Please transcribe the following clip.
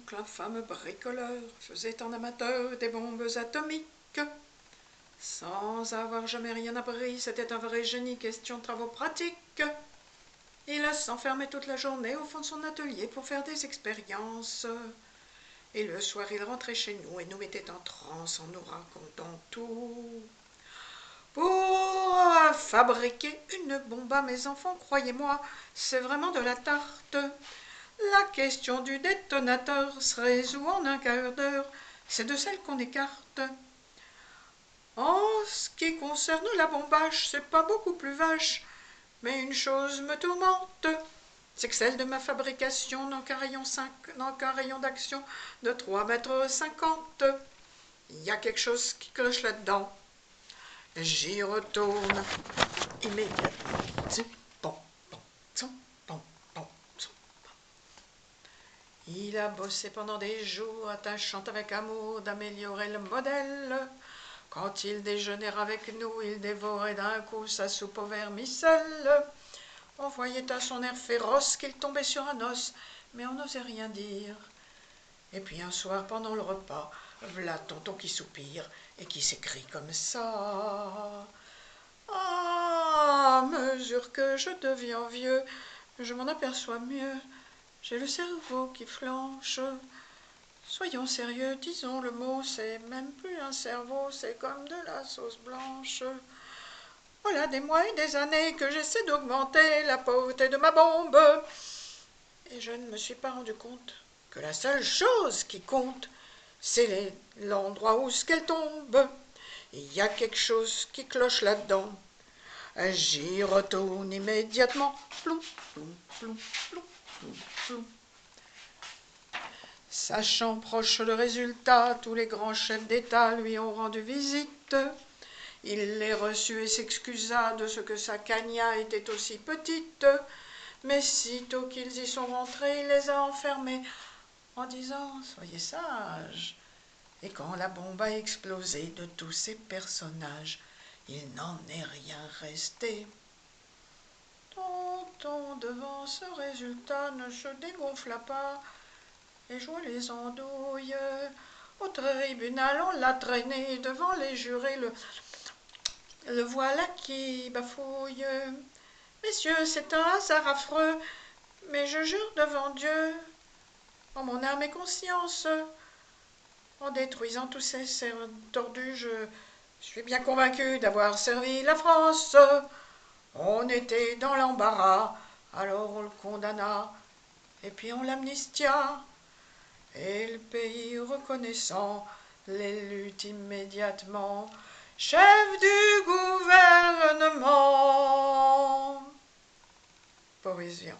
qu'un fameux bricoleur faisait en amateur des bombes atomiques. Sans avoir jamais rien appris, c'était un vrai génie, question de travaux pratiques. Il s'enfermait toute la journée au fond de son atelier pour faire des expériences. Et le soir, il rentrait chez nous et nous mettait en transe en nous racontant tout. Pour fabriquer une bombe, mes enfants, croyez-moi, c'est vraiment de la tarte. La question du détonateur se résout en un quart d'heure, c'est de celle qu'on écarte. En ce qui concerne la bombache, c'est pas beaucoup plus vache, mais une chose me tourmente, c'est que celle de ma fabrication n'a qu'un rayon d'action de 3,50 m. Il y a quelque chose qui cloche là-dedans. J'y retourne immédiatement. Il a bossé pendant des jours, attachant avec amour d'améliorer le modèle. Quand il déjeunait avec nous, il dévorait d'un coup sa soupe au vermicelle. On voyait à son air féroce qu'il tombait sur un os, mais on n'osait rien dire. Et puis un soir, pendant le repas, v'là tonton qui soupire et qui s'écrie comme ça. Ah, à mesure que je deviens vieux, je m'en aperçois mieux. J'ai le cerveau qui flanche. Soyons sérieux, disons le mot, c'est même plus un cerveau, c'est comme de la sauce blanche. Voilà des mois et des années que j'essaie d'augmenter la pauvreté de ma bombe. Et je ne me suis pas rendu compte que la seule chose qui compte, c'est l'endroit où ce qu'elle tombe. Il y a quelque chose qui cloche là-dedans. J'y retourne immédiatement. Plou, plou, plou, plou, plou, plou. Sachant proche le résultat, tous les grands chefs d'État lui ont rendu visite. Il les reçut et s'excusa de ce que sa cagna était aussi petite. Mais sitôt qu'ils y sont rentrés, il les a enfermés en disant « Soyez sages ». Et quand la bombe a explosé de tous ces personnages, il n'en est rien resté. Tonton, devant ce résultat, ne se dégonfla pas et joua les andouilles. Au tribunal, on l'a traîné devant les jurés, le voilà qui bafouille. Messieurs, c'est un hasard affreux, mais je jure devant Dieu, en mon âme et conscience, en détruisant tous ces cerfs tordus, je suis bien convaincu d'avoir servi la France. On était dans l'embarras, alors on le condamna, et puis on l'amnistia. Et le pays reconnaissant l'élut immédiatement chef du gouvernement. Poésie.